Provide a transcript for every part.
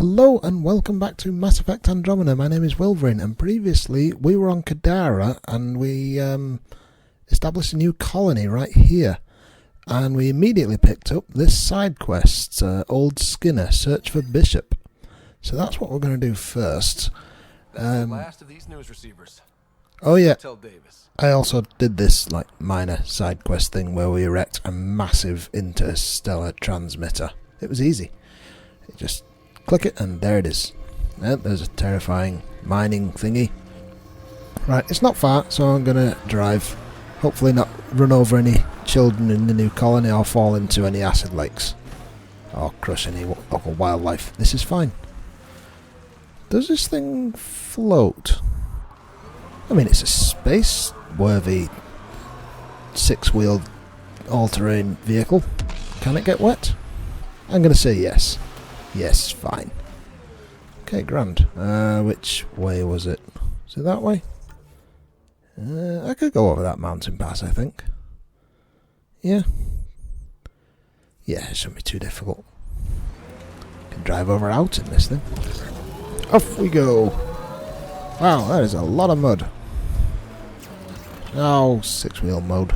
Hello and welcome back to Mass Effect Andromeda. My name is Wolverine, and previously we were on Kadara and we established a new colony right here. And we immediately picked up this side quest, Old Skinner, Search for Bishop. So that's what we're going to do first. That's the last of these news receivers. Oh yeah, Tell Davis. I also did this minor side quest thing where we erect a massive interstellar transmitter. It was easy. You just click it and there it is. And there's a terrifying mining thingy. Right, it's not far, so I'm going to drive. Hopefully not run over any children in the new colony or fall into any acid lakes. Or crush any local wildlife. This is fine. Does this thing float? I mean, it's a space-worthy six-wheeled all-terrain vehicle. Can it get wet? I'm going to say yes. Yes, fine. Okay, grand. Which way was it? Is it that way? I could go over that mountain pass, I think. Yeah. Yeah, it shouldn't be too difficult. Can drive over out in this thing. Off we go. Wow, that is a lot of mud. Oh, six-wheel mode.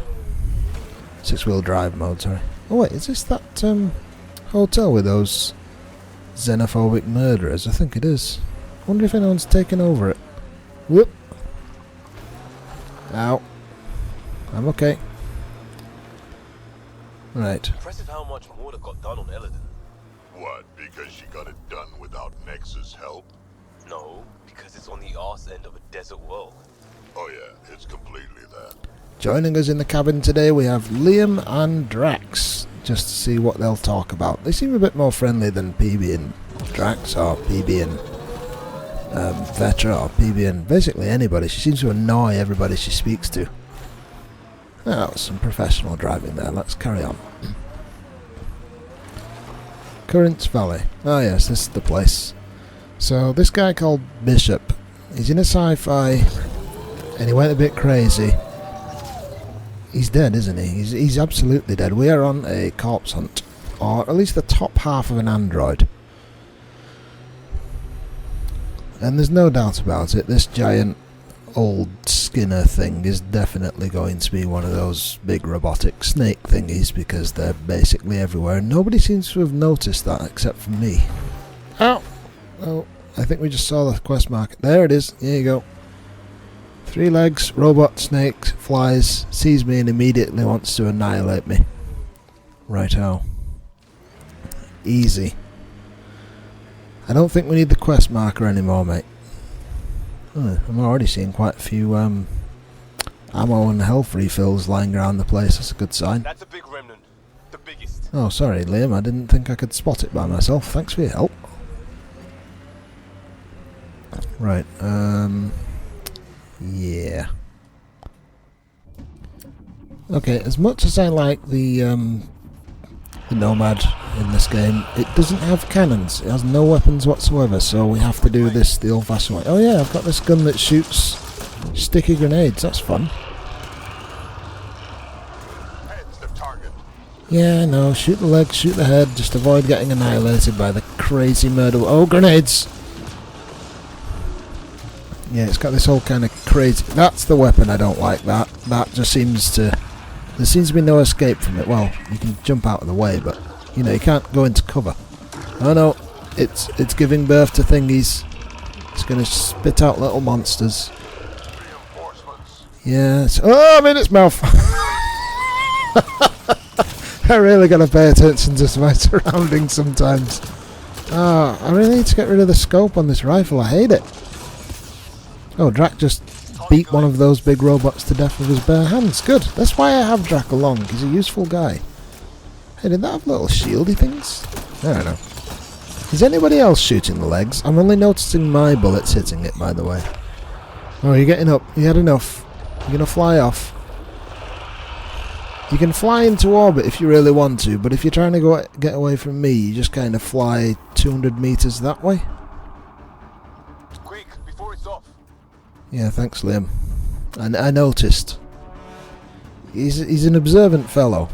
Six-wheel drive mode, sorry. Oh wait, is this that hotel with those xenophobic murderers? I think it is. I wonder if anyone's taken over it. Whoop. Ow. I'm okay. Right. Impressive how much more that got done on Eladin. What, because she got it done without Nexus help? No, because it's on the arse end of a desert world. Oh yeah, it's completely that. Joining us in the cabin today we have Liam and Drax, just to see what they'll talk about. They seem a bit more friendly than PB and Drax, or PB and Vetra, or PB and basically anybody. She seems to annoy everybody she speaks to. Oh, that was some professional driving there. Let's carry on. Currents Valley. Oh yes, this is the place. So this guy called Bishop, he's in a sci-fi and he went a bit crazy. He's dead, isn't he? He's absolutely dead. We are on a corpse hunt, or at least the top half of an android. And there's no doubt about it, this giant old Skinner thing is definitely going to be one of those big robotic snake thingies, because they're basically everywhere and nobody seems to have noticed that except for me. Ow! Oh, I think we just saw the quest mark. There it is. Here you go. 3 legs, robot, snake, flies, sees me and immediately wants to annihilate me. Righto. Easy. I don't think we need the quest marker anymore, mate. Oh, I'm already seeing quite a few ammo and health refills lying around the place. That's a good sign. That's a big remnant. The biggest. Oh, sorry, Liam. I didn't think I could spot it by myself. Thanks for your help. Right, yeah. Okay, as much as I like the Nomad in this game, it doesn't have cannons. It has no weapons whatsoever, so we have to do this the old-fashioned way. Oh yeah, I've got this gun that shoots sticky grenades. That's fun. Head's the target. Yeah, I know. Shoot the legs, shoot the head. Just avoid getting annihilated by the crazy murder. Oh, grenades! Yeah, it's got this whole kind of crazy... That's the weapon I don't like, that. That just seems to... There seems to be no escape from it. Well, you can jump out of the way, but, you know, you can't go into cover. Oh no, it's giving birth to thingies. It's going to spit out little monsters. Reinforcements. Yeah, oh, I'm in its mouth! I really got to pay attention to my surroundings sometimes. Ah, I really need to get rid of the scope on this rifle. I hate it. Oh, Drac just beat one of those big robots to death with his bare hands. Good. That's why I have Drac along. He's a useful guy. Hey, did that have little shieldy things? I don't know. Is anybody else shooting the legs? I'm only noticing my bullets hitting it, by the way. Oh, you're getting up. You had enough. You're going to fly off. You can fly into orbit if you really want to, but if you're trying to get away from me, you just kind of fly 200 meters that way. Quick, before it's off. Yeah, thanks, Liam. I noticed. He's an observant fellow.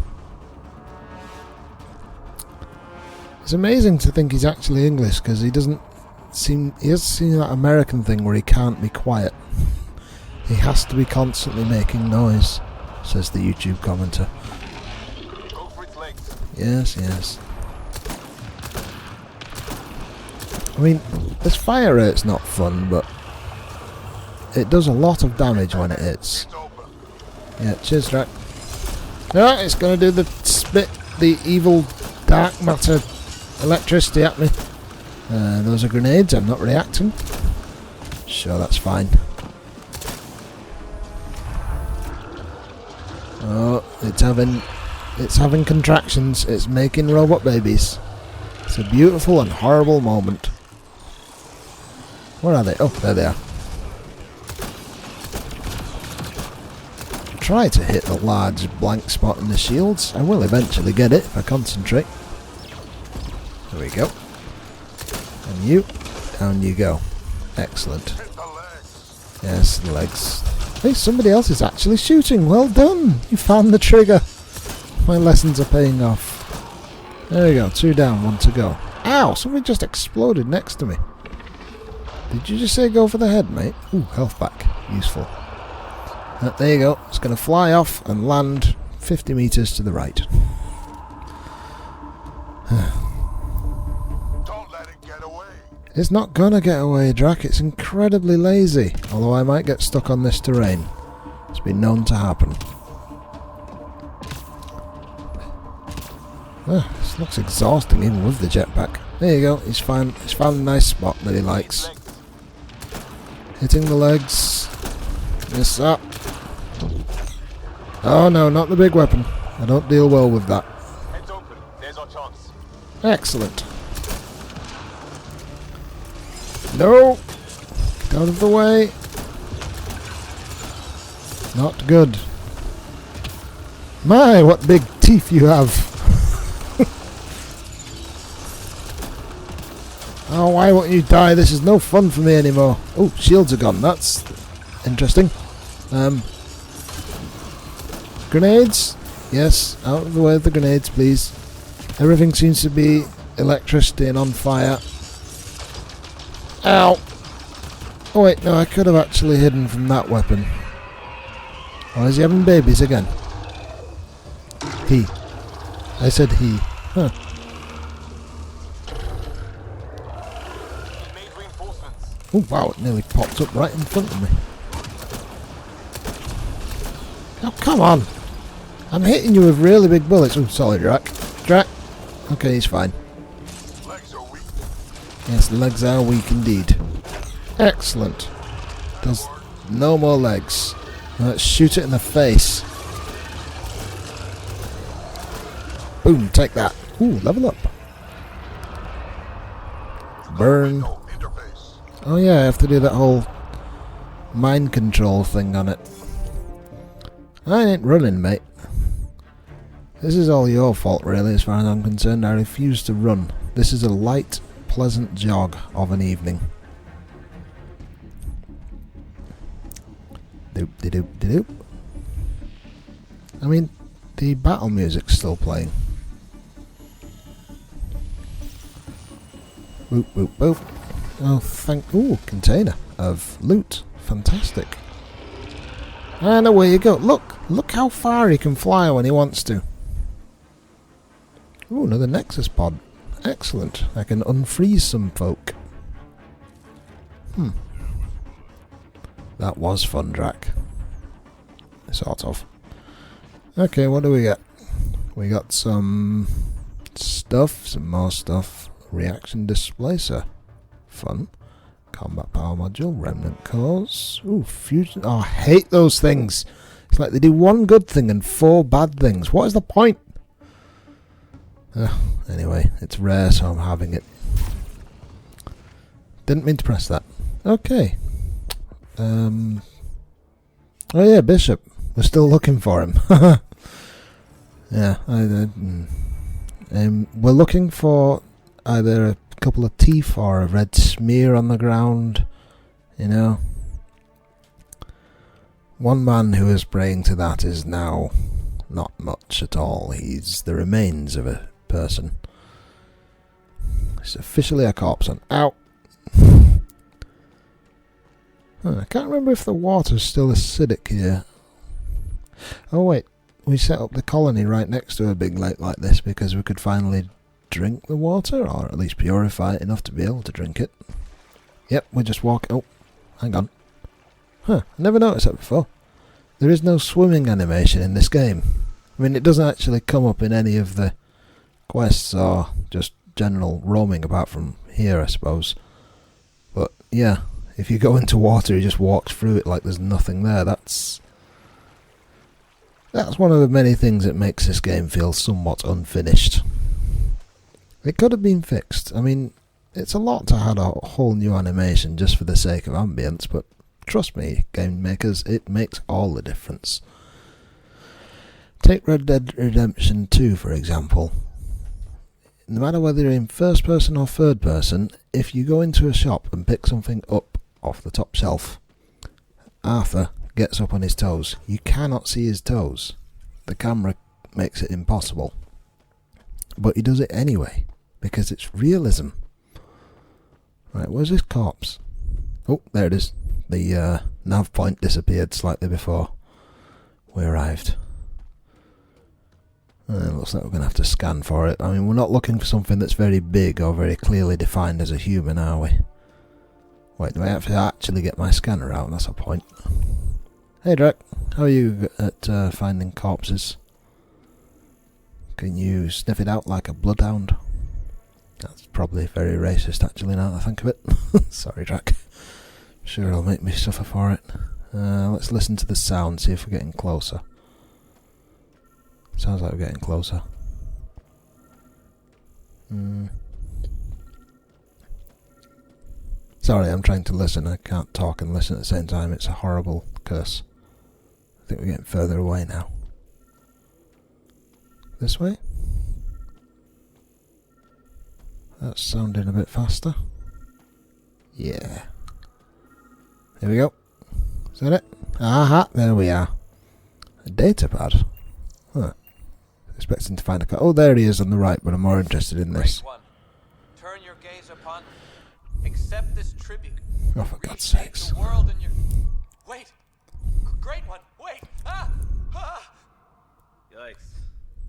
It's amazing to think he's actually English, because he has seen that American thing where he can't be quiet. He has to be constantly making noise, says the YouTube commenter. Go for its legs. Yes, yes. I mean, this fire rate's not fun, but it does a lot of damage when it hits. Yeah, cheers, Drac. No, it's going to do the evil dark matter electricity at me. Those are grenades, I'm not reacting. Sure, that's fine. Oh, it's having contractions. It's making robot babies. It's a beautiful and horrible moment. Where are they? Oh, there they are. Try to hit the large blank spot in the shields. I will eventually get it if I concentrate. There we go. And you, down you go. Excellent. Yes, the legs. Hey, somebody else is actually shooting. Well done. You found the trigger. My lessons are paying off. There we go. 2 down, 1 to go. Ow! Somebody just exploded next to me. Did you just say go for the head, mate? Ooh, health back. Useful. There you go. It's going to fly off and land 50 meters to the right. Don't let it get away. It's not going to get away, Drac. It's incredibly lazy. Although I might get stuck on this terrain. It's been known to happen. This looks exhausting even with the jetpack. There you go. He's found a nice spot that he likes. Hitting the legs. Miss that. Oh no, not the big weapon. I don't deal well with that. Heads open. There's our chance. Excellent. No! Get out of the way. Not good. My, what big teeth you have. Oh, why won't you die? This is no fun for me anymore. Oh, shields are gone. That's interesting. Grenades? Yes, out of the way of the grenades, please. Everything seems to be electricity and on fire. Ow! Oh wait, no, I could have actually hidden from that weapon. Oh, is he having babies again? He. I said he. Huh. Made reinforcements. Oh wow, it nearly popped up right in front of me. Oh, come on! I'm hitting you with really big bullets. Oh, sorry, Drac. Drac. Okay, he's fine. Legs are weak. Yes, the legs are weak indeed. Excellent. There's no more legs. Let's shoot it in the face. Boom, take that. Ooh, level up. Burn. Interface. Oh yeah, I have to do that whole mind control thing on it. I ain't running, mate. This is all your fault, really, as far as I'm concerned. I refuse to run. This is a light, pleasant jog of an evening. Doop-de-doop-de-doop. I mean, the battle music's still playing. Boop, boop, boop. Oh, ooh, container of loot. Fantastic. And away you go. Look how far he can fly when he wants to. Ooh, another Nexus pod. Excellent. I can unfreeze some folk. That was fun, Drac. Sort of. Okay, what do we get? We got some stuff, some more stuff. Reaction displacer. Fun. Combat power module, remnant cores. Ooh, fusion. Oh, I hate those things. It's like they do one good thing and 4 bad things. What is the point? Anyway, it's rare, so I'm having it. Didn't mean to press that. Okay. Oh yeah, Bishop. We're still looking for him. Yeah. We're looking for either a couple of teeth or a red smear on the ground. You know. One man who is praying to that is now not much at all. He's the remains of a person. It's officially a corpse on. Ow! I can't remember if the water's still acidic here. Oh wait, we set up the colony right next to a big lake like this because we could finally drink the water, or at least purify it enough to be able to drink it. Yep, we're just walking. Oh, hang on. I never noticed that before. There is no swimming animation in this game. I mean, it doesn't actually come up in any of the quests or just general roaming apart from here, I suppose. But yeah, if you go into water, you just walk through it like there's nothing there. That's one of the many things that makes this game feel somewhat unfinished. It could have been fixed. I mean, it's a lot to add a whole new animation just for the sake of ambience, but trust me, game makers, it makes all the difference. Take Red Dead Redemption 2, for example. No matter whether you're in first person or third person, if you go into a shop and pick something up off the top shelf, Arthur gets up on his toes. You cannot see his toes. The camera makes it impossible. But he does it anyway, because it's realism. Right, where's this corpse? Oh, there it is. The nav point disappeared slightly before we arrived. Looks like we're going to have to scan for it. I mean, we're not looking for something that's very big or very clearly defined as a human, are we? Wait, do I have to actually get my scanner out? That's a point. Hey, Drek. How are you at finding corpses? Can you sniff it out like a bloodhound? That's probably very racist, actually, now that I think of it. Sorry, Drek. Sure, it'll make me suffer for it. Let's listen to the sound, see if we're getting closer. Sounds like we're getting closer. Sorry, I'm trying to listen. I can't talk and listen at the same time. It's a horrible curse. I think we're getting further away now. This way? That's sounding a bit faster. Yeah. Here we go. Is that it? Aha, there we are. A data pad. Huh. Expecting to find a car. Oh, there he is on the right, but I'm more interested in this. Turn your gaze upon. Accept this tribute. Oh, for God's sakes. The world in your... Wait. Great one. Wait. Yikes.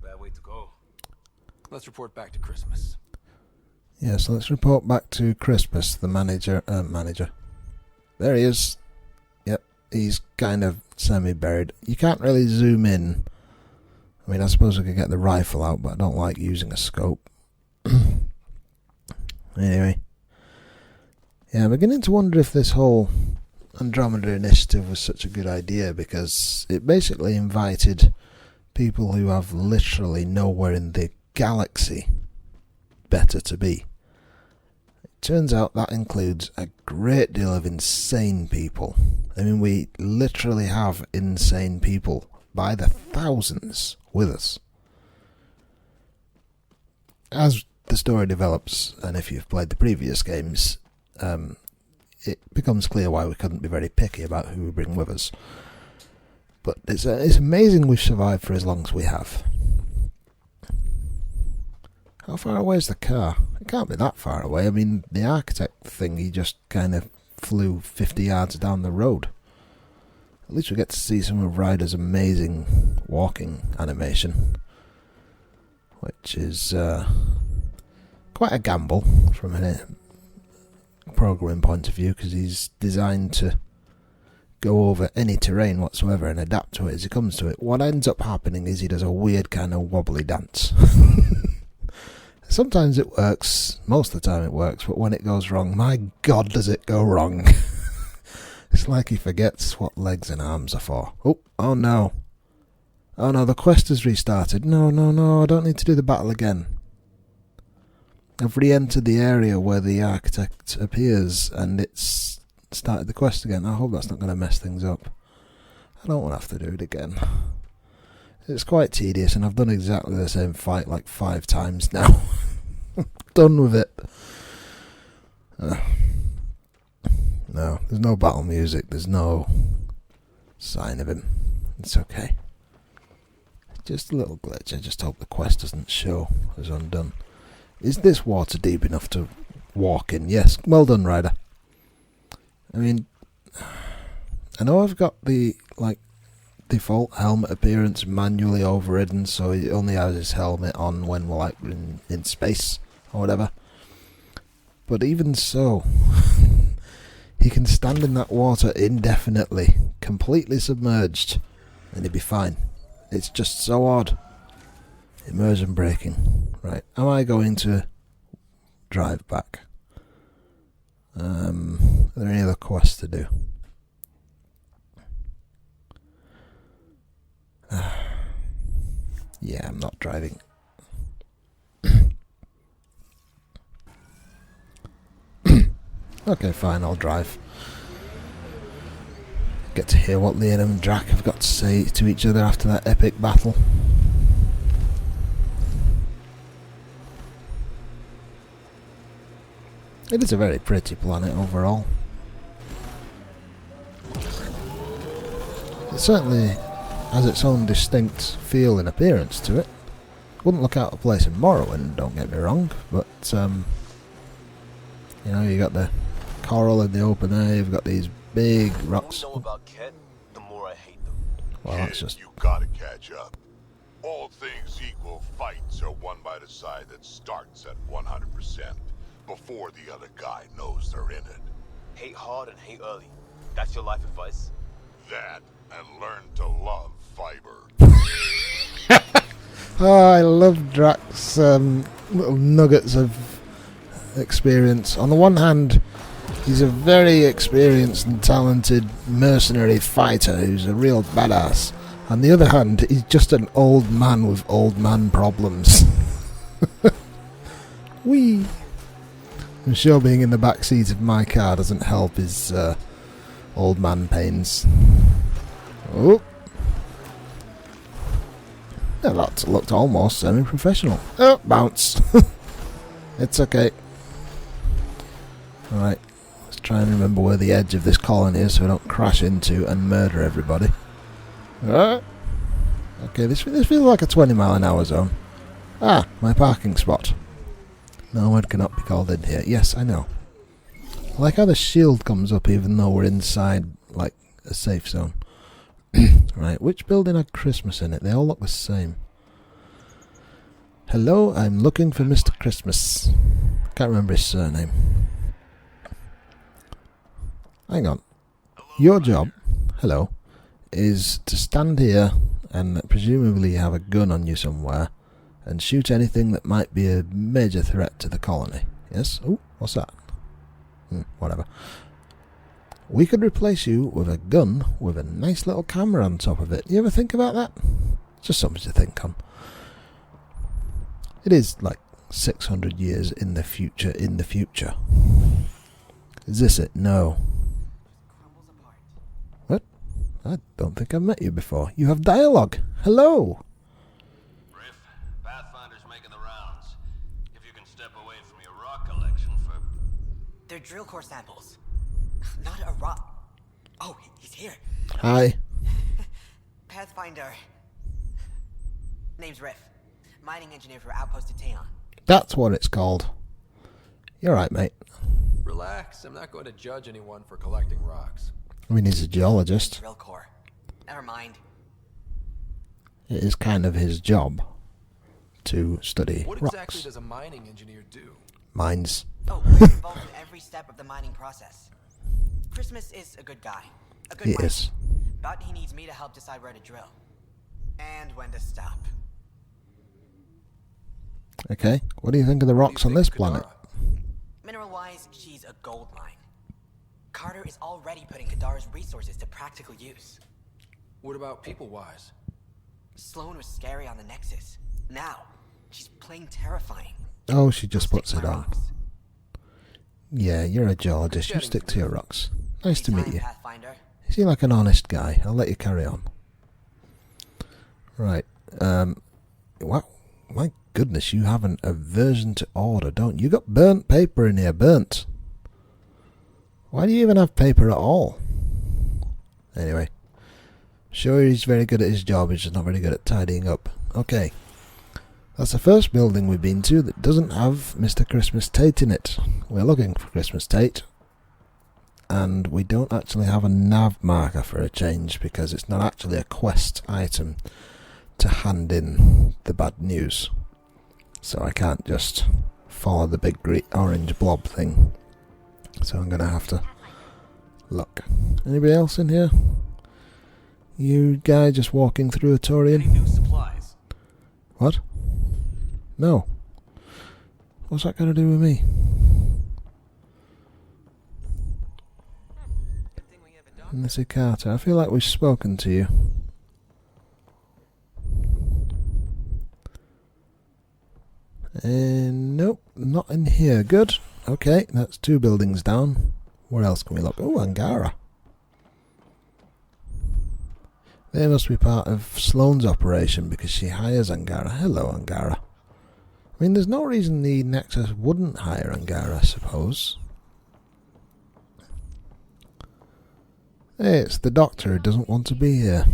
Bad way to go. Let's report back to Christmas. Yeah, so let's report back to Christmas, the manager. There he is. Yep, he's kind of semi-buried. You can't really zoom in. I mean, I suppose I could get the rifle out, but I don't like using a scope. Anyway. Yeah, I'm beginning to wonder if this whole Andromeda initiative was such a good idea, because it basically invited people who have literally nowhere in the galaxy better to be. Turns out that includes a great deal of insane people. I mean, we literally have insane people by the thousands with us. As the story develops, and if you've played the previous games, it becomes clear why we couldn't be very picky about who we bring with us. But it's amazing we've survived for as long as we have. How far away is the car? It can't be that far away. I mean, the architect thing, he just kind of flew 50 yards down the road. At least we get to see some of Ryder's amazing walking animation, which is quite a gamble from a programming point of view, because he's designed to go over any terrain whatsoever and adapt to it as he comes to it. What ends up happening is he does a weird kind of wobbly dance. Sometimes it works, most of the time it works, but when it goes wrong, my God, does it go wrong. It's like he forgets what legs and arms are for. Oh no. Oh no, the quest has restarted. No, I don't need to do the battle again. I've re-entered the area where the architect appears and it's started the quest again. I hope that's not going to mess things up. I don't want to have to do it again. It's quite tedious, and I've done exactly the same fight like 5 times now. Done with it. No, there's no battle music. There's no sign of him. It's okay. Just a little glitch. I just hope the quest doesn't show as undone. Is this water deep enough to walk in? Yes. Well done, Ryder. I mean, I know I've got the, like, default helmet appearance manually overridden, so he only has his helmet on when we're, like, in space or whatever. But even so, he can stand in that water indefinitely, completely submerged, and he'd be fine. It's just so odd. Immersion braking. Right, am I going to drive back? Are there any other quests to do? Yeah, I'm not driving. Okay, fine, I'll drive. Get to hear what Liam and Drac have got to say to each other after that epic battle. It is a very pretty planet overall. It certainly has its own distinct feel and appearance to it. Wouldn't look out of place in Morrowind, don't get me wrong, but you know, you got the coral in the open air, you've got these big rocks. The more I know about Ket, the more I hate them. Well, that's just... You gotta catch up. All things equal, fights are won by the side that starts at 100% before the other guy knows they're in it. Hate hard and hate early. That's your life advice? That, and learn to love fiber. Oh, I love Drac's little nuggets of experience. On the one hand, he's a very experienced and talented mercenary fighter who's a real badass. On the other hand, he's just an old man with old man problems. Whee! I'm sure being in the back seat of my car doesn't help his old man pains. Oh! Yeah, that looked almost semi-professional. Oh, bounce! It's okay. Alright, let's try and remember where the edge of this colony is so we don't crash into and murder everybody. Okay, this feels like a 20-mile-an-hour zone. Ah, my parking spot. No one cannot be called in here. Yes, I know. I like how the shield comes up even though we're inside, like, a safe zone. Right, which building had Christmas in it? They all look the same. Hello, I'm looking for Mr. Christmas. Can't remember his surname. Hang on. Your job, hello, is to stand here and presumably have a gun on you somewhere and shoot anything that might be a major threat to the colony. Yes? Oh, what's that? Whatever. We could replace you with a gun with a nice little camera on top of it. You ever think about that? Just something to think on. It is like 600 years in the future, Is this it? No. What? I don't think I've met you before. You have dialogue. Hello. Riff, Pathfinder's making the rounds. If you can step away from your rock collection for... They're drill core samples. Not a rock. Oh, he's here. Hi. Pathfinder. Name's Riff. Mining engineer for Outpost of Taeon. That's what it's called. You're right, mate. Relax. I'm not going to judge anyone for collecting rocks. I mean, he's a geologist. Drill core. Never mind. It is kind of his job to study What rocks. exactly does a mining engineer do? Mines. Oh, we're involved in every step of the mining process. Christmas is a good guy. A good He miner. is. But he needs me to help decide where to drill. And when to stop. Okay, what do you think of the rocks on this planet? Mineral-wise, she's a gold mine. Carter is already putting Kadara's resources to practical use. What about people-wise? Sloan was scary on the Nexus. Now, she's plain terrifying. Oh, she just Stick puts to it my on. rocks. Yeah, you're a geologist. You Chatting stick to to your rocks. Nice to meet Anytime, you. Pathfinder. You seem like an honest guy. I'll let you carry on. Right. Wow. My goodness, you have an aversion to order, don't you? You got burnt paper in here. Burnt. Why do you even have paper at all? Anyway. Sure, he's very good at his job. He's just not very good at tidying up. Okay. That's the first building we've been to that doesn't have Mr. Christmas Tate in it. We're looking for Christmas Tate. And we don't actually have a nav marker for a change because it's not actually a quest item to hand in the bad news. So I can't just follow the big orange blob thing. So I'm going to have to look. Anybody else in here? You guy just walking through a Torian? Any new supplies? What? No. What's that got to do with me? Mr. Carter, I feel like we've spoken to you. Nope, not in here. Good. Okay, that's 2 buildings down. Where else can we look? Oh, Angara. They must be part of Sloane's operation because she hires Angara. Hello, Angara. I mean, there's no reason the Nexus wouldn't hire Angara, I suppose. Hey, it's the doctor who doesn't want to be here.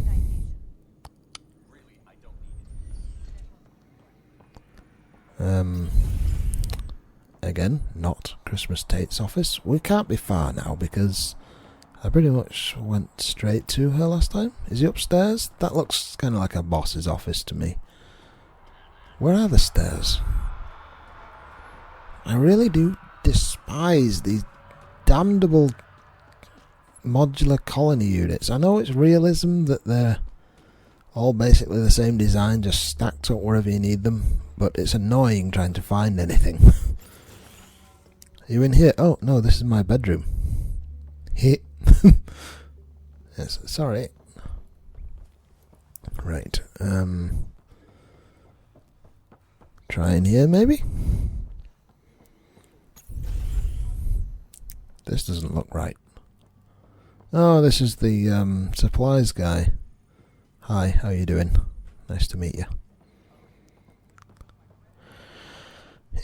Again, not Christmas Tate's office. We can't be far now because I pretty much went straight to her last time. Is he upstairs? That looks kind of like a boss's office to me. Where are the stairs? I really do despise these damnable modular colony units. I know it's realism that they're all basically the same design, just stacked up wherever you need them, but it's annoying trying to find anything. Are you in here? Oh, no, this is my bedroom. Here. Yes, sorry. Right. Try in here, maybe? This doesn't look right. Oh, this is the supplies guy. Hi, how you doing? Nice to meet you.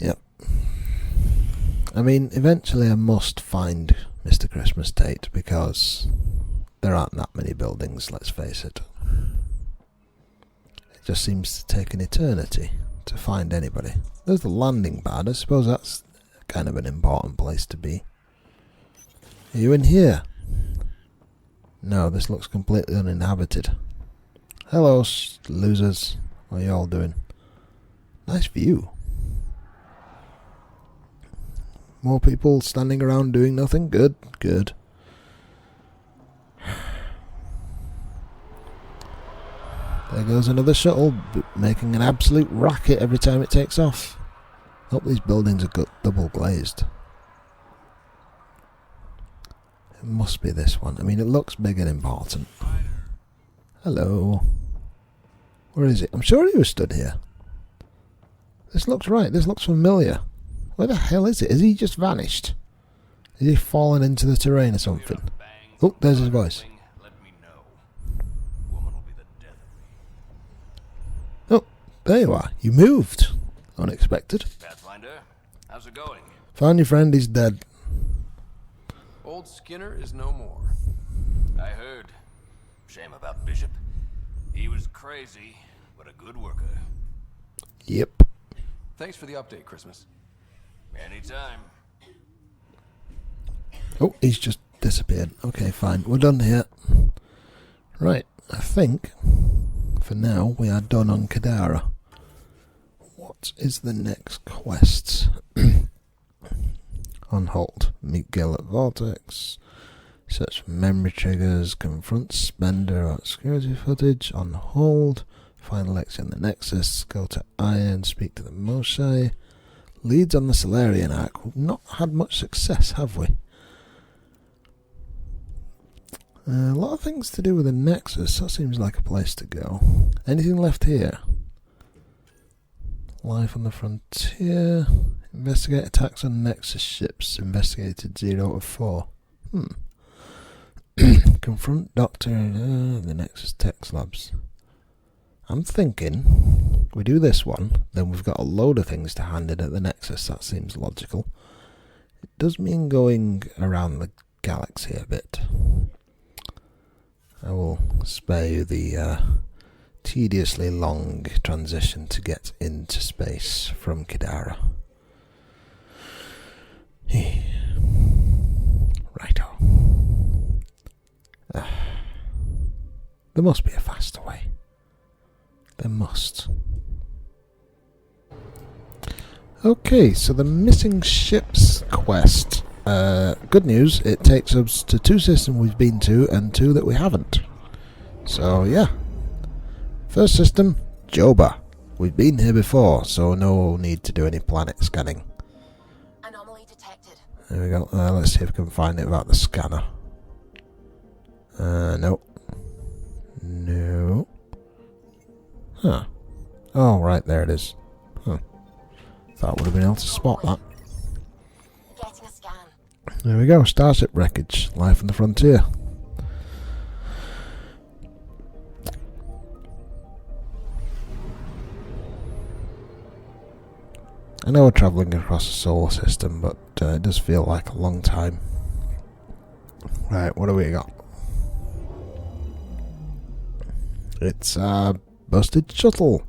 Yep. I mean, eventually I must find Mr. Christmas Tate because there aren't that many buildings, let's face it. It just seems to take an eternity to find anybody. There's the landing pad. I suppose that's kind of an important place to be. Are you in here? No, this looks completely uninhabited. Hello, losers. What are you all doing? Nice view. More people standing around doing nothing? Good, good. There goes another shuttle, making an absolute racket every time it takes off. Hope these buildings are double glazed. It must be this one. I mean, it looks big and important. Hello. Where is it? I'm sure he was stood here. This looks right. This looks familiar. Where the hell is it? Has he just vanished? Has he fallen into the terrain or something? Oh, there's his voice. Oh, there you are. You moved. Unexpected. Pathfinder, how's it going? Found your friend. He's dead. Old Skinner is no more. I heard. Shame about Bishop. He was crazy, but a good worker. Yep. Thanks for the update, Christmas. Anytime. Oh, he's just disappeared. Okay, fine. We're done here. Right, I think for now we are done on Kadara. What is the next quest? On hold. Meet Gil at Vortex. Search for memory triggers. Confront Spender at security footage. On hold. Find Lexi on the Nexus. Go to Iron. Speak to the Moshe. Leads on the Solarian arc. We've not had much success, have we? A lot of things to do with the Nexus. That seems like a place to go. Anything left here? Life on the Frontier. Investigate attacks on Nexus ships. Investigated 0 of 4. Confront Doctor the Nexus Tech Labs. I'm thinking we do this one, then we've got a load of things to hand in at the Nexus. That seems logical. It does mean going around the galaxy a bit. I will spare you the tediously long transition to get into space from Kadara. Righto. There must be a faster way. There must. Okay, so the missing ships quest. Good news, it takes us to 2 systems we've been to and 2 that we haven't. So yeah. First system, Joba. We've been here before, so no need to do any planet scanning. Anomaly detected. There we go. Let's see if we can find it about the scanner. No. No. Huh. Oh, right, there it is. Huh. Thought would have been able to spot that. Getting a scan. There we go, Starship wreckage, life on the frontier. I know we're travelling across the solar system, but it does feel like a long time. Right, what do we got? It's a busted shuttle.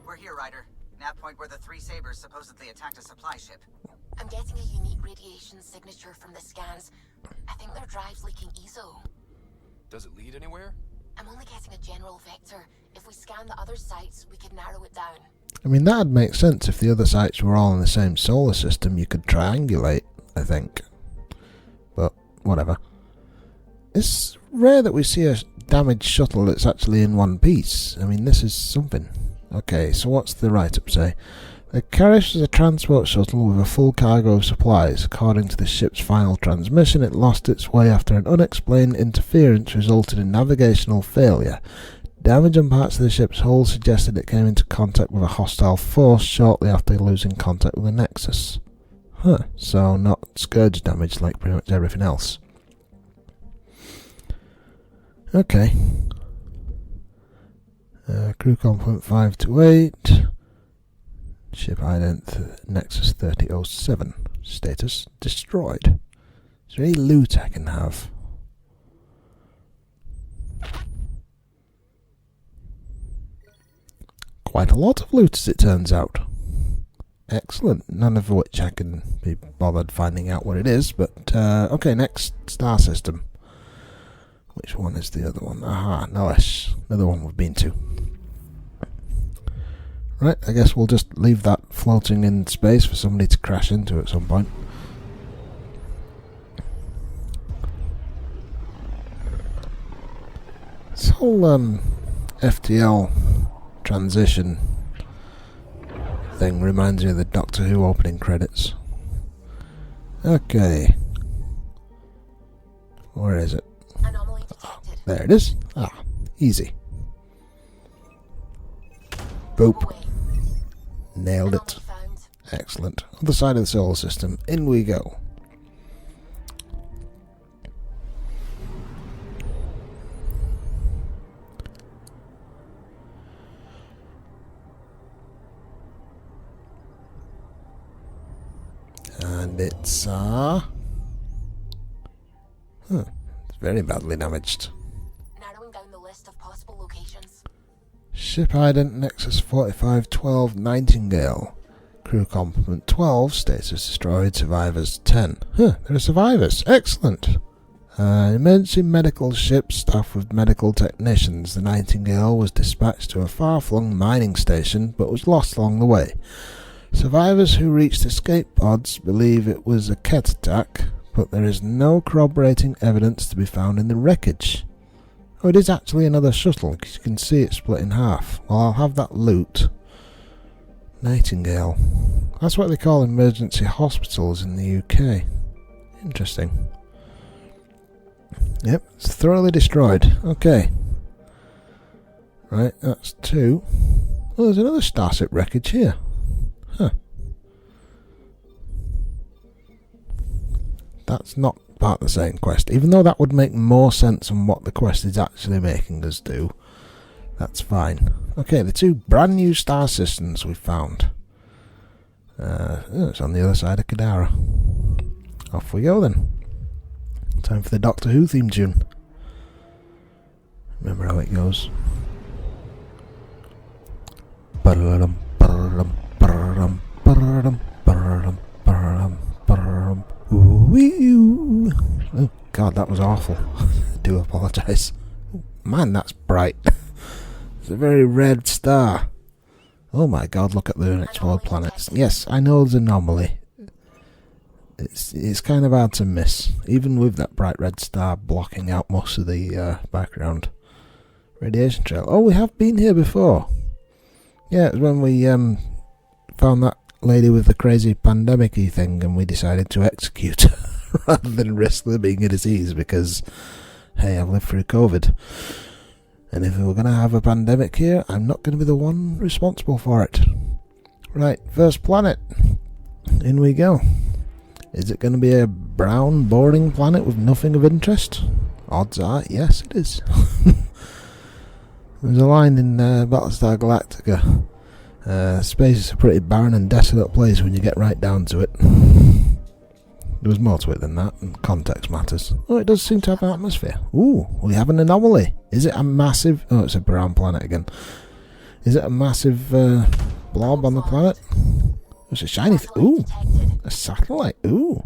We're here, Ryder. Nav point where the Three Sabres supposedly attacked a supply ship. I'm getting a unique radiation signature from the scans. I think their drive's leaking ESO. Does it lead anywhere? I'm only getting a general vector. If we scan the other sites, we could narrow it down. I mean, that'd make sense if the other sites were all in the same solar system. You could triangulate, I think. But, whatever. It's rare that we see a damaged shuttle that's actually in one piece. I mean, this is something. Okay, so what's the write-up say? The Karish is a transport shuttle with a full cargo of supplies. According to the ship's final transmission, it lost its way after an unexplained interference resulted in navigational failure. Damage on parts of the ship's hull suggested it came into contact with a hostile force shortly after losing contact with the Nexus. Huh, so not scourge damage like pretty much everything else. Okay. Crew complement 5 to 8. Ship ident Nexus 3007. Status destroyed. Is there any loot I can have? Quite a lot of loot, as it turns out. Excellent. None of which I can be bothered finding out what it is, but okay, next star system. Which one is the other one? Aha, nice. Another one we've been to. Right, I guess we'll just leave that floating in space for somebody to crash into at some point. This whole FTL transition thing reminds me of the Doctor Who opening credits. Okay. Where is it? Anomaly detected. There it is. Ah, easy. Boop. Away. Nailed it. Anomaly found. Excellent. Other side of the solar system. In we go. And it's it's very badly damaged. Narrowing down the list of possible locations. Ship ident Nexus 4512 Nightingale. Crew complement 12. Status destroyed. Survivors 10. Huh, there are survivors. Excellent. Emergency medical ship staffed with medical technicians. The Nightingale was dispatched to a far-flung mining station but was lost along the way. Survivors who reached escape pods believe it was a Ket attack, but there is no corroborating evidence to be found in the wreckage. Oh, it is actually another shuttle, because you can see it split in half. Well, I'll have that loot. Nightingale. That's what they call emergency hospitals in the UK. Interesting. Yep, it's thoroughly destroyed. Okay. Right, that's 2. Oh, there's another Starship wreckage here. Huh. That's not part of the same quest, even though that would make more sense on what the quest is actually making us do. That's fine. Okay, the 2 brand new star systems we've found. It's on the other side of Kadara. Off we go then. Time for the Doctor Who theme tune. Remember how it goes. Oh god, that was awful. I do apologise. Man, that's bright. It's a very red star. Oh my god, look at the unexplored planets. Yes, I know there's an anomaly. It's kind of hard to miss, even with that bright red star blocking out most of the background. Radiation trail. Oh, we have been here before. Yeah, it was when we found that lady with the crazy pandemic-y thing and we decided to execute her rather than risk there being a disease because, hey, I've lived through COVID. And if we were going to have a pandemic here, I'm not going to be the one responsible for it. Right, first planet. In we go. Is it going to be a brown, boring planet with nothing of interest? Odds are, yes, it is. There's a line in Battlestar Galactica. Space is a pretty barren and desolate place when you get right down to it. There was more to it than that, and context matters. Oh, it does seem to have an atmosphere. Ooh, we have an anomaly. Is it a massive... Oh, it's a brown planet again. Is it a massive blob on the planet? It's a shiny thing. Ooh, a satellite. Ooh.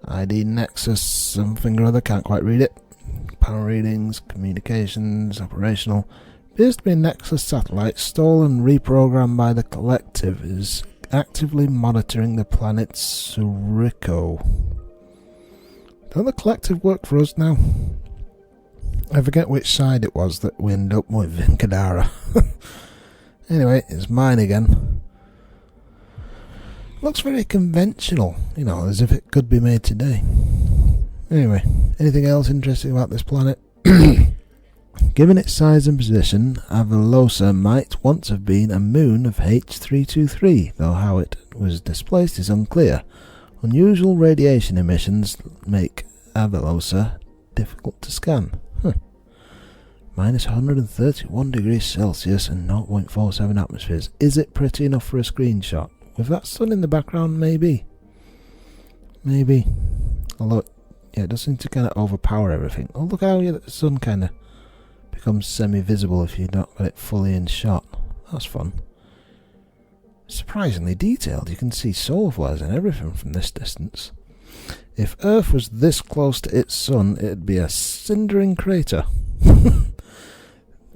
ID Nexus something or other, can't quite read it. Power readings, communications, operational. Appears to be a Nexus satellite stolen, reprogrammed by the Collective. Is actively monitoring the planet Suriko. Don't the Collective work for us now? I forget which side it was that we ended up with in Kadara. Anyway, it's mine again. Looks very conventional, you know, as if it could be made today. Anyway, anything else interesting about this planet? Given its size and position, Avelosa might once have been a moon of H323, though how it was displaced is unclear. Unusual radiation emissions make Avelosa difficult to scan. Minus 131 degrees Celsius and 0.47 atmospheres. Is it pretty enough for a screenshot? With that sun in the background, maybe. Maybe. Although, yeah, it does seem to kind of overpower everything. Oh, look how the sun kind of becomes semi-visible if you've not got it fully in shot. That's fun. Surprisingly detailed. You can see solar flares and everything from this distance. If Earth was this close to its sun, it'd be a cindering crater.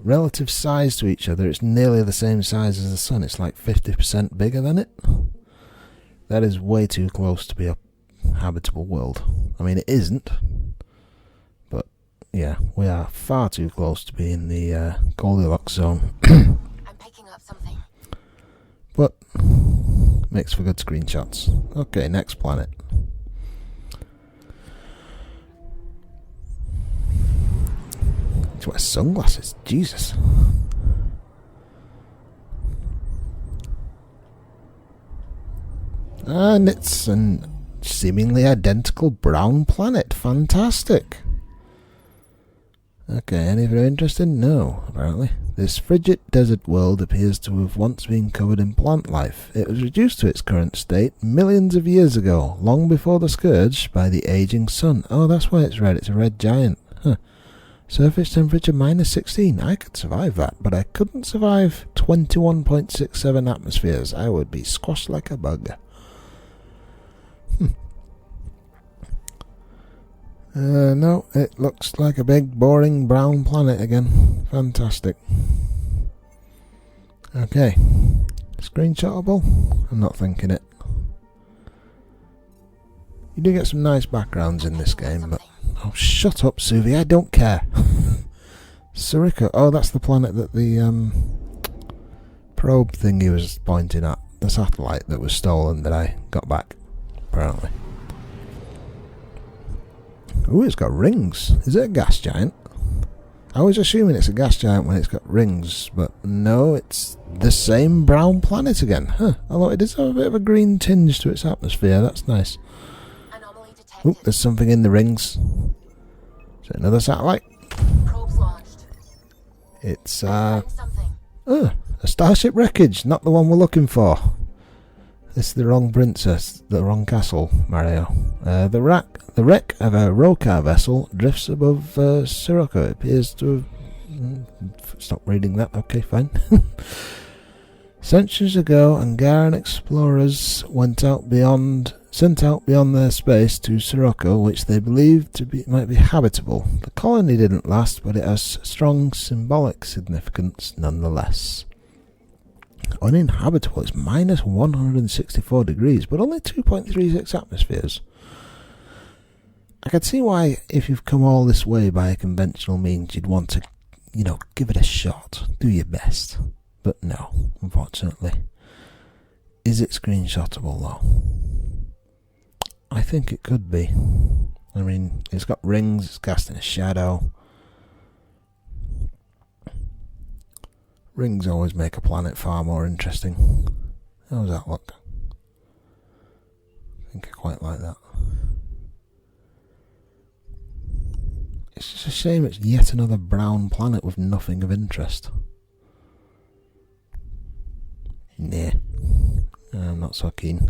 Relative size to each other, it's nearly the same size as the sun. It's like 50% bigger than it. That is way too close to be a habitable world. I mean, it isn't. But, yeah, we are far too close to be in the Goldilocks zone. I'm picking up something. But, makes for good screenshots. Okay, next planet. He's wearing sunglasses. Jesus. And it's an seemingly identical brown planet. Fantastic. Okay, any of you interested? No, apparently. This frigid desert world appears to have once been covered in plant life. It was reduced to its current state millions of years ago, long before the scourge by the aging sun. Oh, that's why it's red. It's a red giant. Huh. Surface temperature minus 16. I could survive that, but I couldn't survive 21.67 atmospheres. I would be squashed like a bug. No, it looks like a big, boring brown planet again. Fantastic. Okay. Screenshotable? I'm not thinking it. You do get some nice backgrounds in this game, but... Oh, shut up, Suvi, I don't care. Suriko. Oh, that's the planet that the probe thingy was pointing at. The satellite that was stolen that I got back, apparently. Ooh, it's got rings. Is it a gas giant? I was assuming it's a gas giant when it's got rings, but no, it's the same brown planet again. Huh. Although it does have a bit of a green tinge to its atmosphere. That's nice. Ooh, there's something in the rings. Is it another satellite? Probes launched. It's a starship wreckage, not the one we're looking for. This is the wrong princess, the wrong castle, Mario. The wreck of a Rokar vessel drifts above Suriko. It appears to have... Stop reading that. Okay, fine. Centuries ago, Angaran explorers sent out beyond their space to Sirocco, which they believed might be habitable. The colony didn't last, but it has strong symbolic significance nonetheless. Uninhabitable is minus 164 degrees, but only 2.36 atmospheres. I can see why, if you've come all this way by a conventional means, you'd want to, give it a shot, do your best. But no, unfortunately. Is it screenshotable though? I think it could be. I mean, it's got rings, it's casting a shadow. Rings always make a planet far more interesting. How does that look? I think I quite like that. It's just a shame it's yet another brown planet with nothing of interest. Nah, I'm not so keen.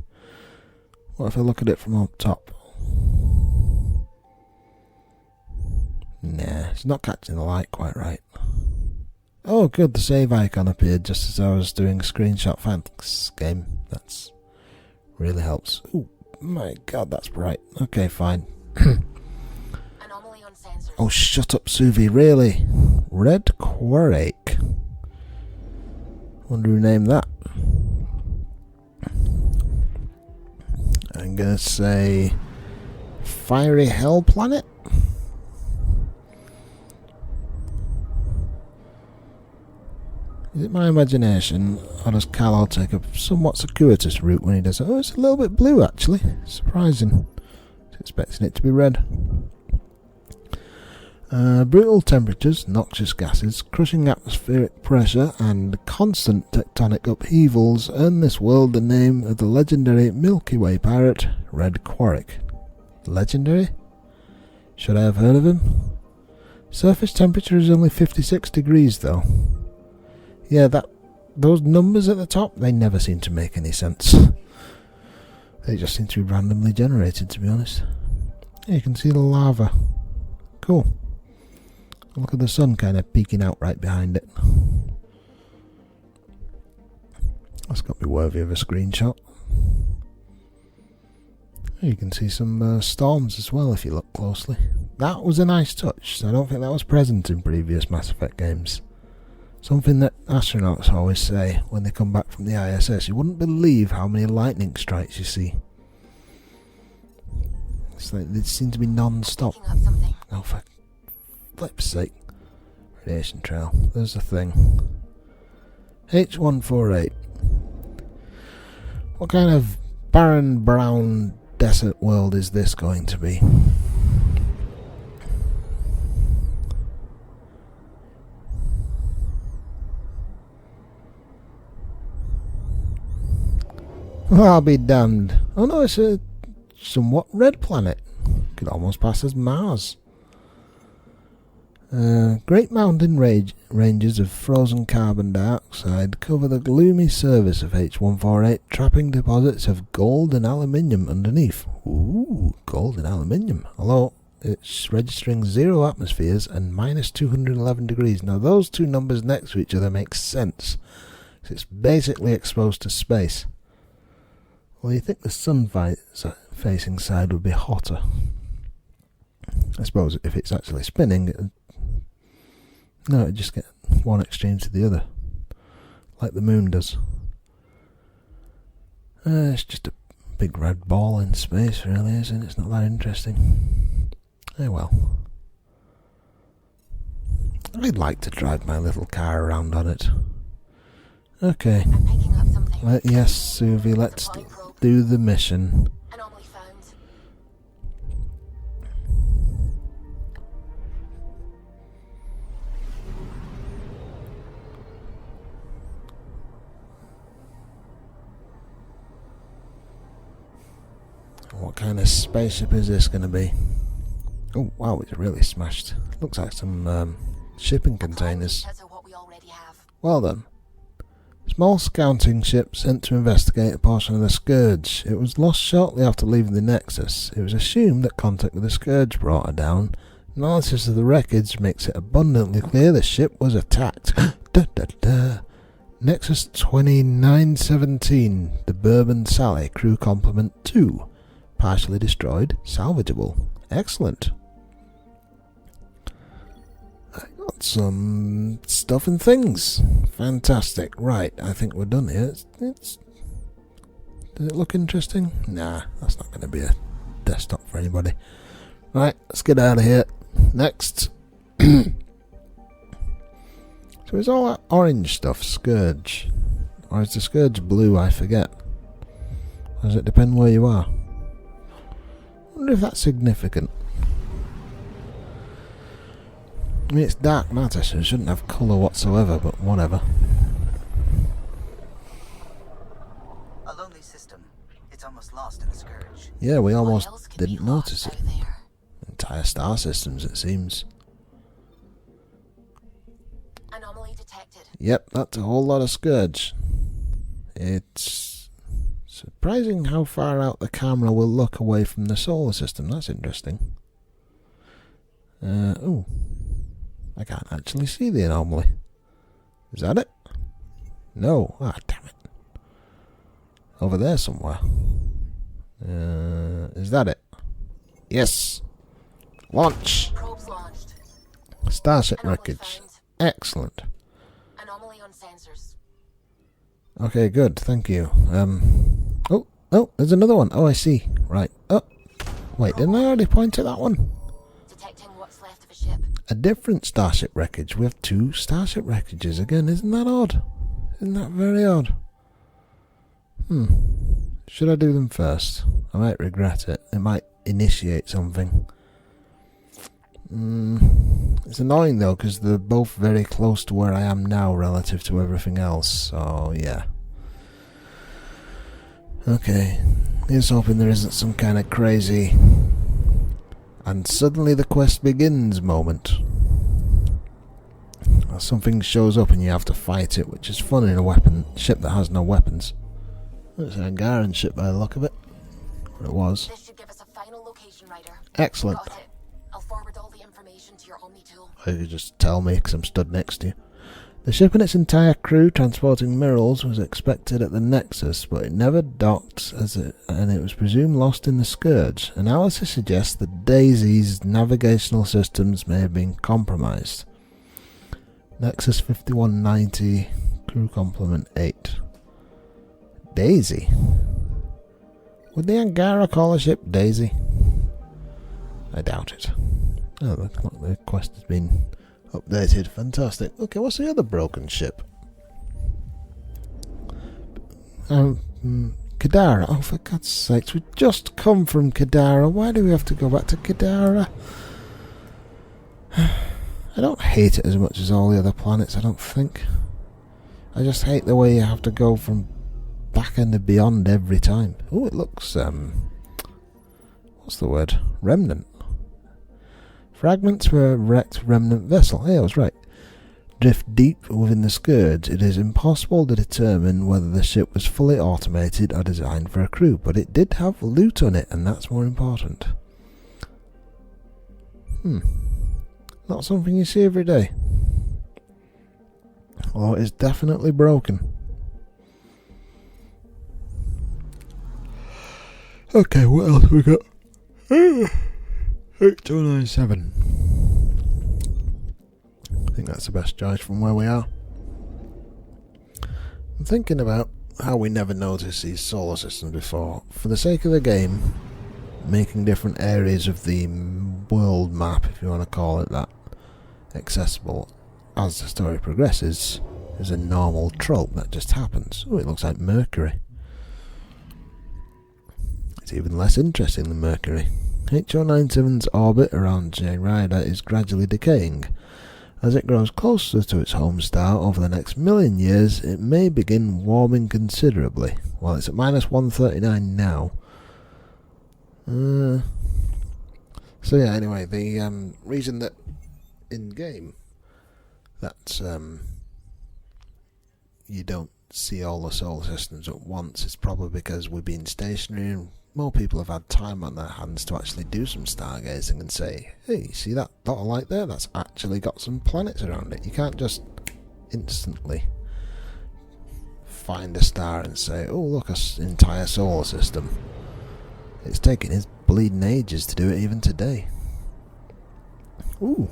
What if I look at it from up top? Nah, it's not catching the light quite right. Oh good, the save icon appeared just as I was doing a screenshot. Thanks, game. That's really helps. Oh my god, that's bright. Okay, fine. Anomaly on sensors. Oh, shut up, Suvi, really? Red Quarake. Wonder who named that. I'm gonna say Fiery Hell Planet. Is it my imagination, or does Carlo take a somewhat circuitous route when he does it? Oh, it's a little bit blue actually. Surprising. I was expecting it to be red. Brutal temperatures, noxious gases, crushing atmospheric pressure, and constant tectonic upheavals earn this world the name of the legendary Milky Way pirate, Red Quarik. Legendary? Should I have heard of him? Surface temperature is only 56 degrees though. Yeah, those numbers at the top, they never seem to make any sense. They just seem to be randomly generated, to be honest. Yeah, you can see the lava. Cool. Look at the sun kind of peeking out right behind it. That's got to be worthy of a screenshot. You can see some storms as well if you look closely. That was a nice touch. I don't think that was present in previous Mass Effect games. Something that astronauts always say when they come back from the ISS. You wouldn't believe how many lightning strikes you see. It's like they seem to be non-stop. Oh, for flip's sake. Radiation trail. There's the thing. H148. What kind of barren, brown, desert world is this going to be? Well, I'll be damned. Oh no, it's a somewhat red planet. Could almost pass as Mars. Great mountain ranges of frozen carbon dioxide cover the gloomy surface of H148, trapping deposits of gold and aluminium underneath. Ooh, gold and aluminium. Although it's registering 0 atmospheres and minus 211 degrees. Now those two numbers next to each other make sense. It's basically exposed to space. Well, you think the sun-facing side would be hotter. I suppose if it's actually spinning, it'd just get one extreme to the other, like the moon does. It's just a big red ball in space, really, isn't it? It's not that interesting. Oh well. I'd like to drive my little car around on it. Okay. I'm picking up something. Yes, Suvi, let's do the mission. Anomaly found. What kind of spaceship is this going to be? Oh wow, it's really smashed. Looks like some shipping containers. What we already have. Well done. Small scouting ship sent to investigate a portion of the Scourge. It was lost shortly after leaving the Nexus. It was assumed that contact with the Scourge brought her down. Analysis of the wreckage makes it abundantly clear the ship was attacked. Nexus 2917, the Bourbon Sally, crew complement 2. Partially destroyed, salvageable. Excellent. I got some stuff and things. Fantastic. Right, I think we're done here. Does it look interesting? Nah, that's not going to be a desktop for anybody. Right, let's get out of here. Next. So is all that orange stuff Scourge? Or is the Scourge blue? I forget. Or does it depend where you are? I wonder if that's significant. I mean, it's dark matter, so it shouldn't have colour whatsoever, but whatever. A lonely system. It's almost lost in the Scourge. Yeah, we What almost else could didn't be notice lost it. out there? Entire star systems, it seems. Anomaly detected. Yep, that's a whole lot of Scourge. It's surprising how far out the camera will look away from the solar system. That's interesting. Oh, I can't actually see the anomaly. Is that it? No. Ah, damn it. Over there somewhere. Is that it? Yes. Launch. Probes launched. Starship Anomaly wreckage. found. Excellent. Anomaly on sensors. Okay, good. Thank you. Oh, there's another one. Oh, I see. Right. Oh, wait, didn't I already point at that one? Detecting what's left of a ship. A different starship wreckage. We have 2 starship wreckages again. Isn't that odd? Isn't that very odd? Should I do them first? I might regret it. It might initiate something. It's annoying though, because they're both very close to where I am now relative to everything else. So, yeah. Okay. Here's hoping there isn't some kind of crazy and suddenly the quest begins moment. Or something shows up and you have to fight it, which is fun in a ship that has no weapons. It's an Angaran ship by the look of it. Or it was. This should give us a final location, Ryder. Excellent. Got it. I'll forward all the information to your Omni tool. Or you just tell me because I'm stood next to you. The ship and its entire crew transporting minerals was expected at the Nexus, but it never docked and it was presumed lost in the Scourge. Analysis suggests that Daisy's navigational systems may have been compromised. Nexus 5190, crew complement 8. Daisy? Would the Angara call a ship Daisy? I doubt it. Oh, look, the quest has been updated. Fantastic. Okay, what's the other broken ship? Kadara. Oh, for God's sakes, we've just come from Kadara. Why do we have to go back to Kadara? I don't hate it as much as all the other planets, I don't think. I just hate the way you have to go from back and beyond every time. Oh, it looks, what's the word? Remnant. Fragments of a wrecked remnant vessel. Hey, I was right. Drift deep within the Scourge. It is impossible to determine whether the ship was fully automated or designed for a crew, but it did have loot on it, and that's more important. Not something you see every day. Although it is definitely broken. Okay, what else we got? 8297. I think that's the best choice from where we are. I'm thinking about how we never noticed these solar systems before. For the sake of the game, making different areas of the world map, if you want to call it that, accessible as the story progresses is a normal trope that just happens. Oh, it looks like Mercury. It's even less interesting than Mercury. HO97's orbit around J. Ryder is gradually decaying. As it grows closer to its home star over the next million years, it may begin warming considerably. While it's at minus 139 now. So yeah, anyway, the reason that in-game that you don't see all the solar systems at once is probably because we've been stationary and more people have had time on their hands to actually do some stargazing and say, hey, see that dot of light there? That's actually got some planets around it. You can't just instantly find a star and say, oh look, entire solar system. It's taken his bleeding ages to do it even today. Ooh,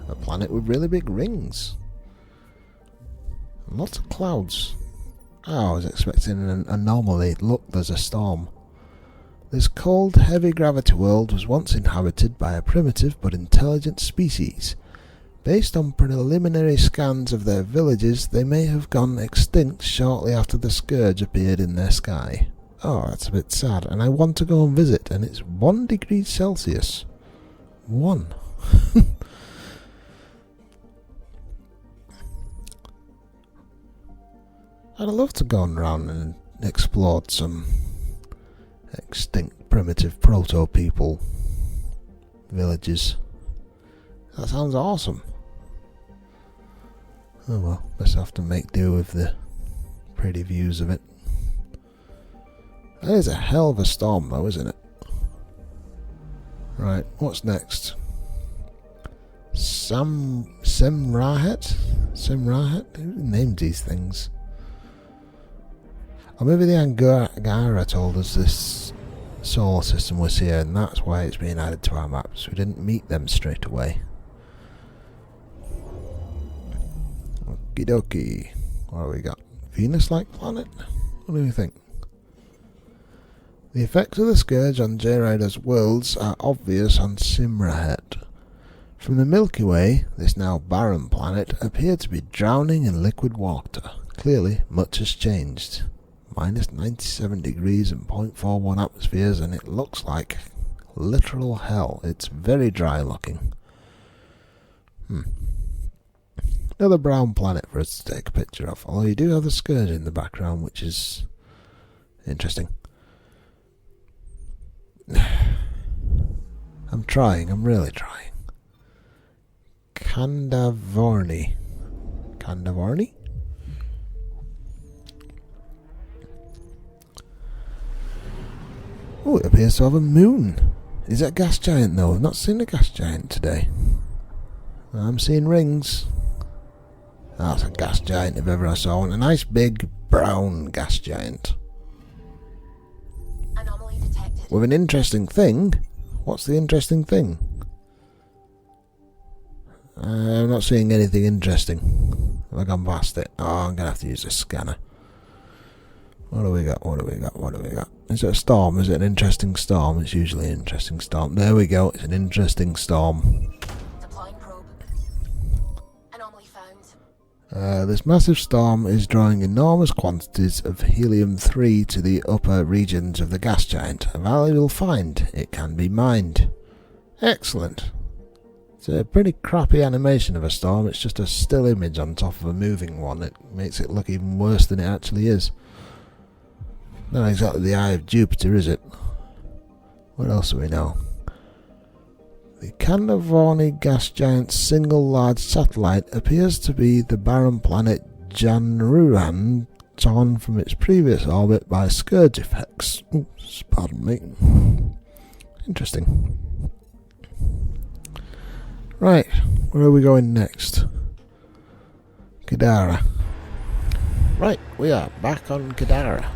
a planet with really big rings. Lots of clouds. Oh, I was expecting an anomaly. Look, there's a storm. This cold, heavy gravity world was once inhabited by a primitive but intelligent species. Based on preliminary scans of their villages, they may have gone extinct shortly after the scourge appeared in their sky. Oh, that's a bit sad. And I want to go and visit, and it's 1 degree Celsius. 1. I'd love to go around and explore some extinct primitive proto-people villages. That sounds awesome. Oh well, best have to make do with the pretty views of it. That is a hell of a storm though, isn't it? Right, what's next? Simrahet? Simrahet? Who named these things? Or maybe the Angara told us this solar system was here and that's why it's being added to our maps. We didn't meet them straight away. Okie dokie. What have we got? Venus-like planet? What do you think? The effects of the scourge on J. Ryder's worlds are obvious on Simrahet. From the Milky Way, this now barren planet appeared to be drowning in liquid water. Clearly, much has changed. Minus 97 degrees and 0.41 atmospheres, and it looks like literal hell. It's very dry looking. Another brown planet for us to take a picture of, although you do have the scourge in the background, which is interesting. I'm trying, I'm really trying. Kandavorny. Kandavorny? Oh, it appears to have a moon. Is that a gas giant though? I've not seen a gas giant today. I'm seeing rings. That's a gas giant if ever I saw one. A nice big brown gas giant. Anomaly detected. With an interesting thing. What's the interesting thing? I'm not seeing anything interesting. Have I gone past it? Oh, I'm going to have to use a scanner. What do we got? What do we got? What do we got? Is it a storm? Is it an interesting storm? It's usually an interesting storm. There we go. It's an interesting storm. Deploying probe. Anomaly found. This massive storm is drawing enormous quantities of helium-3 to the upper regions of the gas giant. A valuable find. It can be mined. Excellent. It's a pretty crappy animation of a storm. It's just a still image on top of a moving one. It makes it look even worse than it actually is. Not exactly the eye of Jupiter, is it? What else do we know? The Kandavorny gas giant's single large satellite appears to be the barren planet Janruan, torn from its previous orbit by scourge effects. Oops, pardon me. Interesting. Right, where are we going next? Kadara. Right, we are back on Kadara.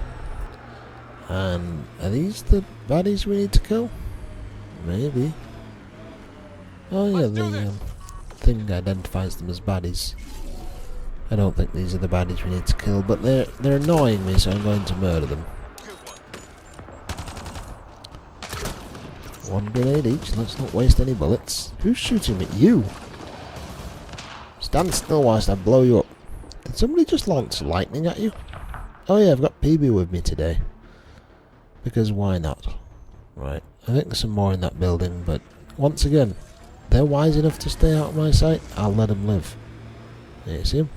And are these the baddies we need to kill? Maybe. Oh yeah, the thing identifies them as baddies. I don't think these are the baddies we need to kill, but they're annoying me, so I'm going to murder them. 1 grenade each, let's not waste any bullets. Who's shooting at you? Stand still whilst I blow you up. Did somebody just launch lightning at you? Oh yeah, I've got PB with me today. Because why not? Right, I think there's some more in that building, but once again, they're wise enough to stay out of my sight, I'll let them live. There you see them?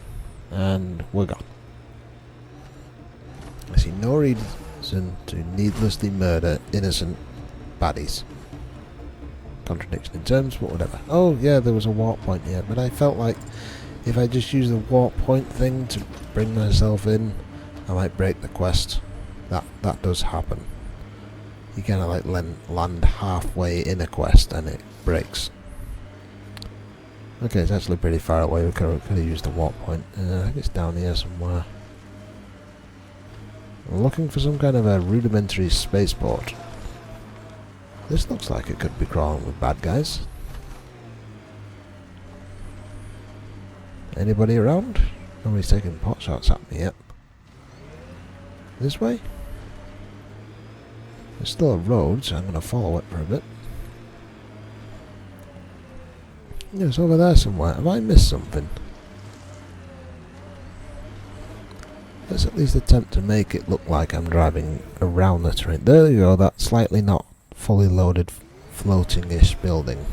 And we're gone. I see no reason to needlessly murder innocent baddies. Contradiction in terms, but whatever. Oh yeah, there was a warp point here, but I felt like if I just use the warp point thing to bring myself in, I might break the quest. That does happen. You kind of like land halfway in a quest and it breaks. Okay, it's actually pretty far away. We could have used the warp point. I think it's down here somewhere. I'm looking for some kind of a rudimentary spaceport. This looks like it could be crawling with bad guys. Anybody around? Nobody's taking pot shots at me yet. This way? There's still a road, so I'm going to follow it for a bit. Yeah, it's over there somewhere. Have I missed something? Let's at least attempt to make it look like I'm driving around the terrain. There you go, that slightly not fully loaded floating-ish building.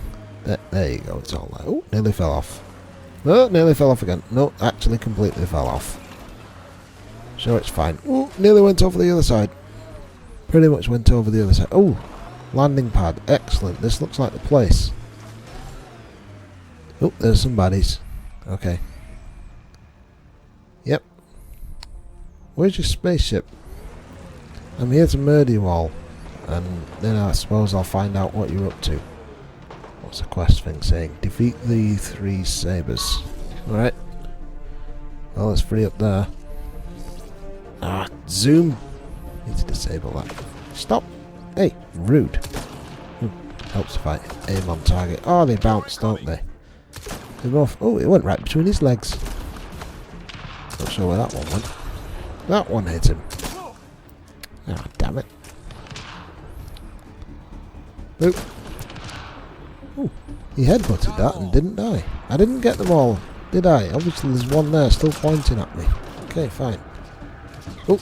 There you go, it's all like... Oh, nearly fell off. Oh, nearly fell off again. No, actually completely fell off. Sure, it's fine. Oh, nearly went over the other side. Pretty much went over the other side. Oh, landing pad. Excellent. This looks like the place. Oh, there's some baddies. Okay. Yep. Where's your spaceship? I'm here to murder you all. And then I suppose I'll find out what you're up to. What's the quest thing saying? Defeat the Three Sabres. Alright. Well, it's free up there. Ah, zoom. Need to disable that. Stop. Hey, rude. Helps if I aim on target. Oh, they bounce, don't they? They're both... Oh, it went right between his legs. Not sure where that one went. That one hit him. Ah, damn it. Oop. Oh, he headbutted that and didn't die. I didn't get them all, did I? Obviously there's one there still pointing at me. Okay, fine. Oh,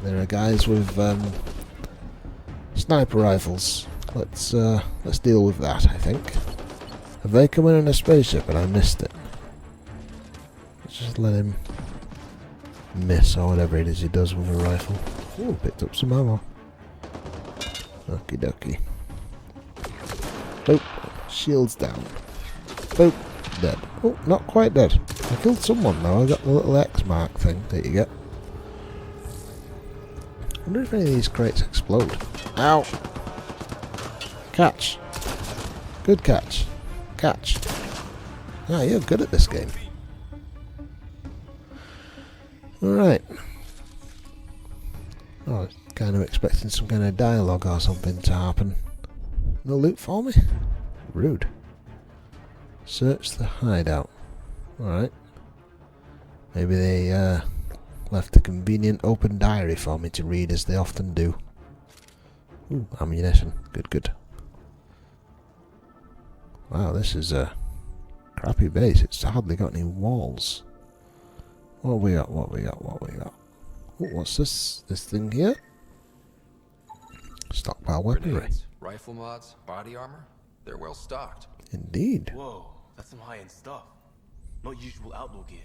there are guys with sniper rifles. Let's deal with that, I think. Have they come in a spaceship and I missed it? Let's just let him miss or whatever it is he does with a rifle. Oh, picked up some ammo. Okie dokie. Boop. Shields down. Boop. Dead. Oh, not quite dead. I killed someone though. I got the little X mark thing that you get. I wonder if any of these crates explode. Ow! Catch. Good catch. Catch. Ah, you're good at this game. Alright. I was kind of expecting some kind of dialogue or something to happen. No loot for me? Rude. Search the hideout. Alright. Maybe they left a convenient open diary for me to read as they often do. Ooh, ammunition. Good, good. Wow, this is a crappy base. It's hardly got any walls. What have we got? What have we got? What have we got? Ooh, what's this? This thing here? Stockpile weaponry. Grenades, rifle mods, body armor. They're well stocked. Indeed. Whoa, that's some high-end stuff. Not usual outlaw gear.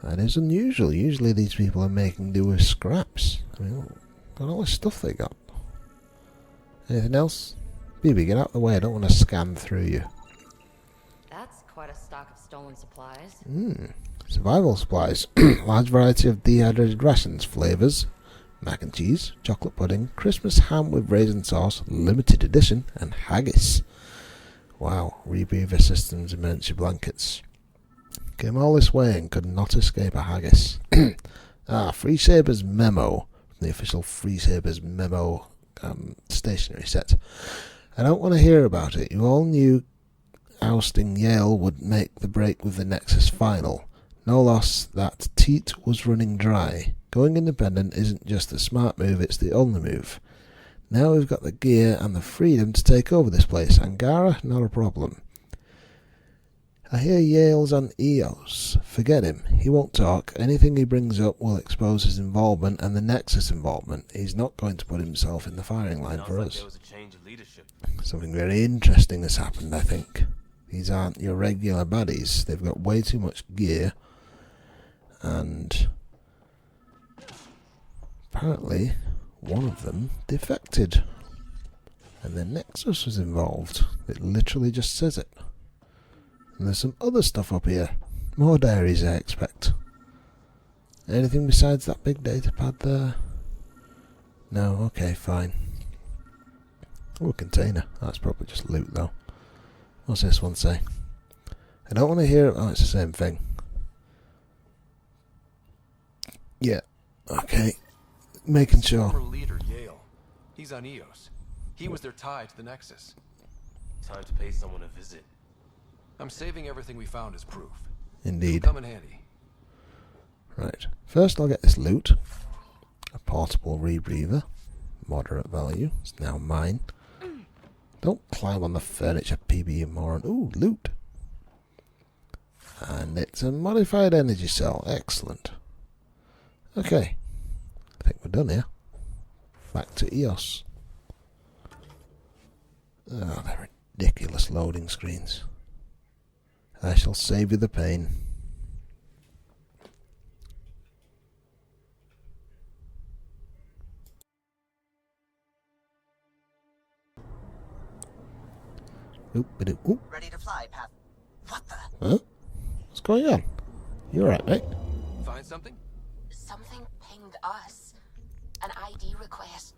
That is unusual. Usually these people are making do with scraps. I mean, look at all the stuff they got. Anything else? BB, get out of the way. I don't want to scan through you. That's quite a stock of stolen supplies. Survival supplies. Large variety of dehydrated rations, flavours, mac and cheese, chocolate pudding, Christmas ham with raisin sauce, limited edition, and haggis. Wow, Rebreather Systems emergency blankets. Came all this way and could not escape a haggis. Three Sabres memo. The official Three Sabres memo stationery set. I don't want to hear about it. You all knew ousting Yale would make the break with the Nexus final. No loss that teat was running dry. Going independent isn't just a smart move, it's the only move. Now we've got the gear and the freedom to take over this place. Angara, not a problem. I hear Yale's on EOS. Forget him. He won't talk. Anything he brings up will expose his involvement and the Nexus involvement. He's not going to put himself in the firing line for us. There was a change of leadership. Something very interesting has happened, I think. These aren't your regular baddies. They've got way too much gear. And apparently one of them defected. And the Nexus was involved. It literally just says it. And there's some other stuff up here. More diaries, I expect. Anything besides that big data pad there? No, okay, fine. Oh, a container. That's probably just loot, though. What's this one say? I don't want to hear it. Oh, it's the same thing. Yeah. Okay. making sure. Former leader, Yale. He's on EOS. He was their tie to the Nexus. Time to pay someone a visit. I'm saving everything we found as proof. Indeed. It'll come in handy. Right. First I'll get this loot. A portable rebreather. Moderate value. It's now mine. Don't climb on the furniture, PB, you moron. Ooh, loot. And it's a modified energy cell. Excellent. Okay. I think we're done here. Back to EOS. Oh, they're ridiculous loading screens. I shall save you the pain. Oop. Ready to fly, Path. What the? Huh? What's going on? You alright, mate? Find something? Something pinged us. An ID request.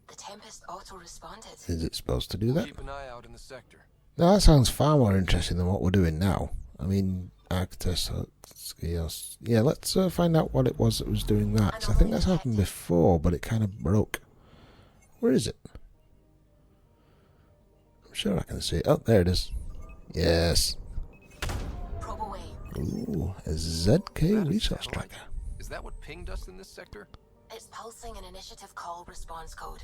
The Tempest auto-responded. Is it supposed to do that? Keep an eye out in the sector. No, that sounds far more interesting than what we're doing now. I mean, Arctis, yeah, let's find out what it was that was doing that. 'Cause I think that's happened before, but it kind of broke. Where is it? I'm sure I can see it. Oh, there it is. Yes. Probe away. Ooh, a ZK That is resource satellite. tracker. Is that what pinged us in this sector? It's pulsing an initiative call response code.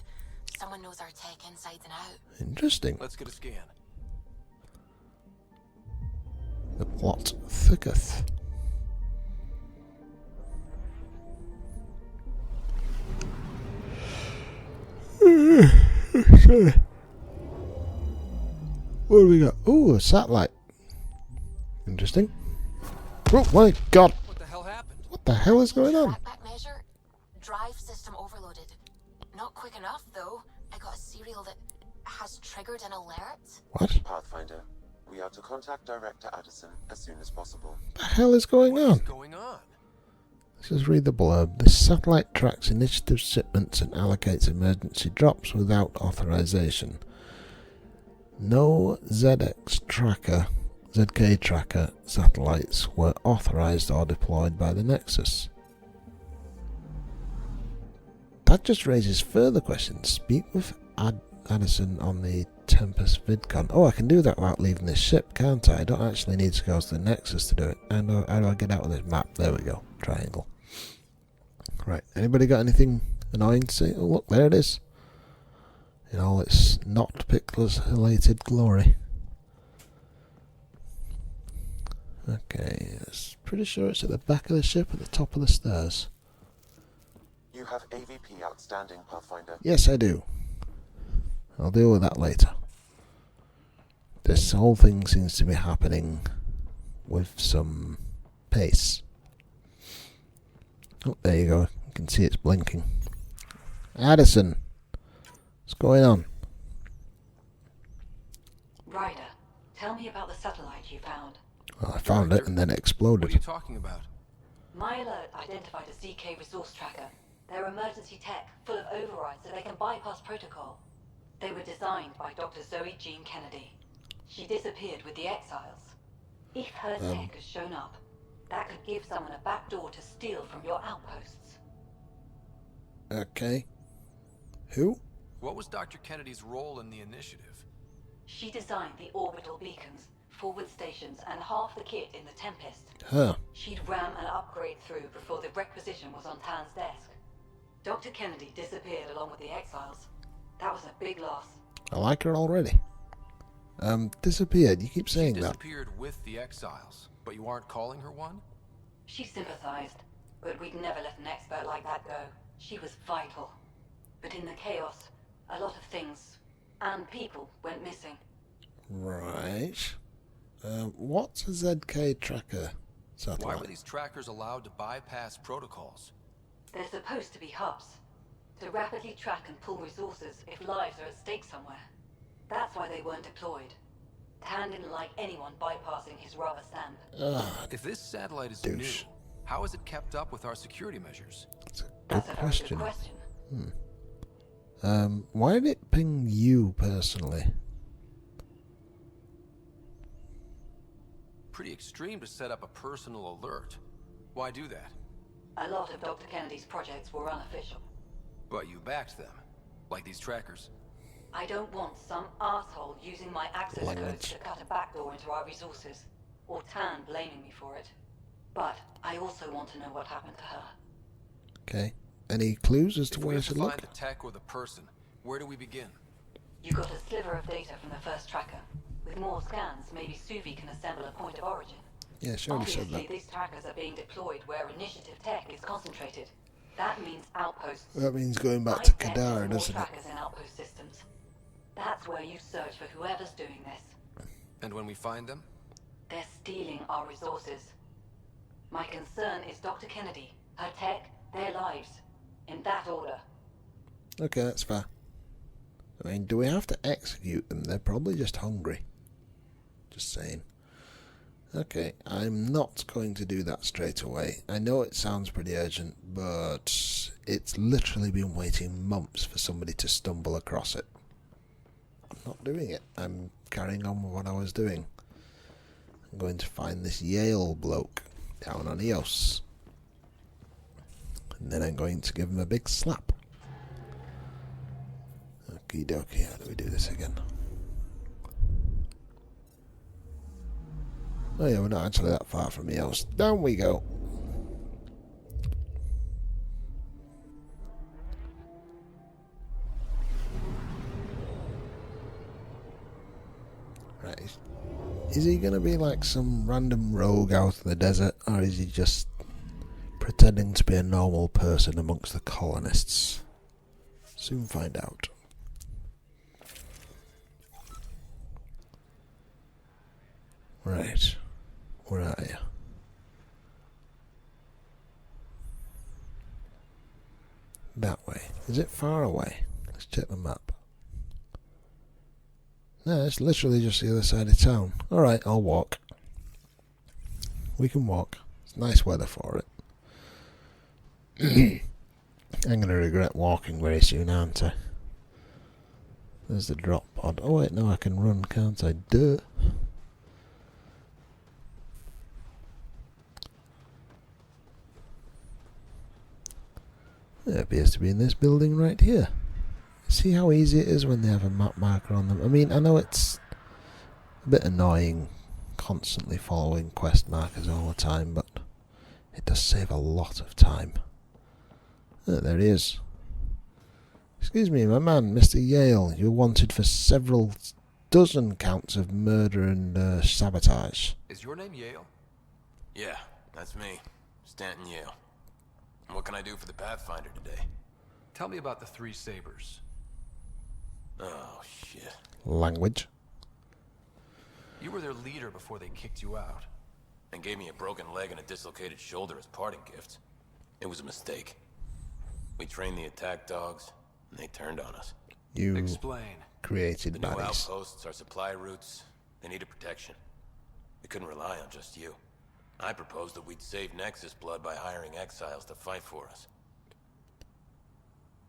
Someone knows our tech inside and out. Interesting. Let's get a scan. The plot thicketh. Sorry. What do we got? Ooh, a satellite. Interesting. Oh my god! What the hell happened? What the hell is going on? Trackback measure. Drive system overloaded. Not quick enough though. I got a serial that has triggered an alert. What Pathfinder, we are to contact Director Addison as soon as possible. the hell is going on? What's going on? Let's just read the blurb. This satellite tracks initiative shipments and allocates emergency drops without authorization. No ZK tracker satellites were authorized or deployed by the Nexus. That just raises further questions. Speak with Addison on the Tempest VidCon. Oh, I can do that without leaving this ship, can't I? I don't actually need to go to the Nexus to do it. And how do I get out of this map? There we go. Triangle. Right. Anybody got anything annoying to say? Oh, look, there it is. In all its not pixelated glory. Okay, pretty sure it's at the back of the ship at the top of the stairs. You have AVP outstanding, Pathfinder. Yes, I do. I'll deal with that later. This whole thing seems to be happening with some pace. Oh, there you go. You can see it's blinking. Addison, what's going on? Ryder, tell me about the satellite you found. Well, I found it and then it What are exploded. you talking about? My alert identified a ZK resource tracker. They're emergency tech, full of overrides so they can bypass protocol. They were designed by Dr. Zoe Jean Kennedy. She disappeared with the Exiles. If her tech has shown up, that could give someone a backdoor to steal from your outposts. Okay. Who? What was Dr. Kennedy's role in the initiative? She designed the orbital beacons, forward stations, and half the kit in the Tempest. Her. She'd ram an upgrade through before the requisition was on Tan's desk. Dr. Kennedy disappeared along with the Exiles. That was a big loss. I like her already. Disappeared. You keep saying She that. disappeared with the Exiles, but you aren't calling her one? She sympathized, but we'd never let an expert like that go. She was vital. But in the chaos, a lot of things, and people, went missing. Right. What's a ZK tracker satellite? Why were these trackers allowed to bypass protocols? They're supposed to be hubs, to rapidly track and pull resources if lives are at stake somewhere. That's why they weren't deployed. Tan didn't like anyone bypassing his rubber stamp. If this satellite is douche. new, how is it kept up with our security measures? That's Good a very question. good question. Why did it ping you personally? Pretty extreme to set up a personal alert. Why do that? A lot of Dr. Kennedy's projects were unofficial. But you backed them. Like these trackers. I don't want some asshole using my access codes to cut a backdoor into our resources, or Tan blaming me for it. But I also want to know what happened to her. Okay. Any clues as to If where we I have should to look? find the tech or the person, where do we begin? You got a sliver of data from the first tracker. With more scans, maybe Suvi can assemble a point of origin. Yeah, she already said Obviously, that. these trackers are being deployed where initiative tech is concentrated. That means outposts. That means going back I to bet there's Kadara, more doesn't it? trackers in outpost systems. That's where you search for whoever's doing this. And when we find them? They're stealing our resources. My concern is Dr. Kennedy, her tech, their lives. In that order. Okay, that's fair. I mean, do we have to execute them? They're probably just hungry. Just saying. Okay, I'm not going to do that straight away. I know it sounds pretty urgent, but it's literally been waiting months for somebody to stumble across it. I'm not doing it. I'm carrying on with what I was doing. I'm going to find this Yale bloke down on Eos. And then I'm going to give him a big slap. Okie dokie, how do we do this again? Oh yeah, we're not actually that far from Eos. Down we go. Right. Is he going to be like some random rogue out in the desert, or is he just pretending to be a normal person amongst the colonists? Soon find out. Right. Where are you? That way. Is it far away? Let's check the map. No, it's literally just the other side of town. Alright, I'll walk. We can walk. It's nice weather for it. I'm going to regret walking very soon, aren't I? There's the drop pod. Oh wait, no, I can run, can't I? Duh. It appears to be in this building right here. See how easy it is when they have a map marker on them? I mean, I know it's a bit annoying constantly following quest markers all the time, but it does save a lot of time. Oh, there he is. Excuse me, my man, Mr. Yale. You're wanted for several dozen counts of murder and sabotage. Is your name Yale? Yeah, that's me. Stanton Yale. What can I do for the Pathfinder today? Tell me about the Three Sabres. Oh, shit. Language. You were their leader before they kicked you out. And gave me a broken leg and a dislocated shoulder as parting gifts. It was a mistake. We trained the attack dogs, and they turned on us. You Explain. created The new baddies. outposts, our supply routes, they needed protection. We couldn't rely on just you. I proposed that we'd save Nexus blood by hiring exiles to fight for us.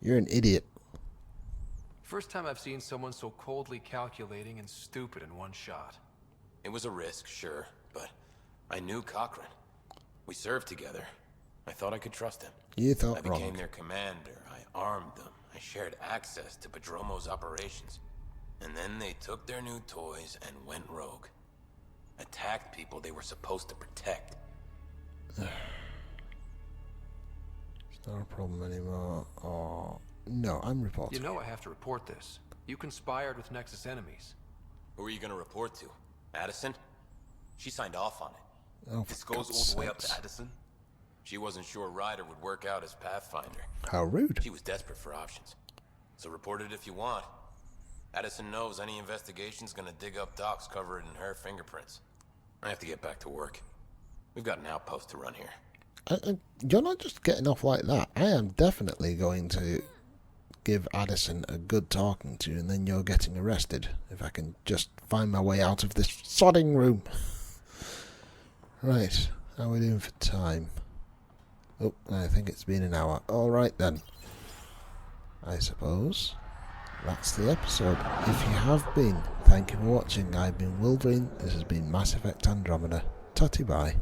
You're an idiot. First time I've seen someone so coldly calculating and stupid in one shot. It was a risk, sure, but I knew Cochran. We served together. I thought I could trust him. You thought I became wrong. their commander. I armed them. I shared access to Padromo's operations. And then they took their new toys and went rogue. Attacked people they were supposed to protect. It's not a problem anymore. Oh, no, I'm reporting. You know I have to report this. You conspired with Nexus enemies. Who are you gonna report to? Addison? She signed off on it. Oh, This for goes God's all the way up to sakes. Addison. She wasn't sure Ryder would work out as Pathfinder. How rude. She was desperate for options. So report it if you want. Addison knows any investigation's gonna dig up Doc's covered in her fingerprints. I have to get back to work. We've got an outpost to run here. You're not just getting off like that. I am definitely going to give Addison a good talking to, and then you're getting arrested if I can just find my way out of this sodding room. Right, how are we doing for time? Oh, I think it's been an hour. Alright then. I suppose that's the episode. If you have been, thank you for watching. I've been Wolverine. This has been Mass Effect Andromeda. Tutty bye.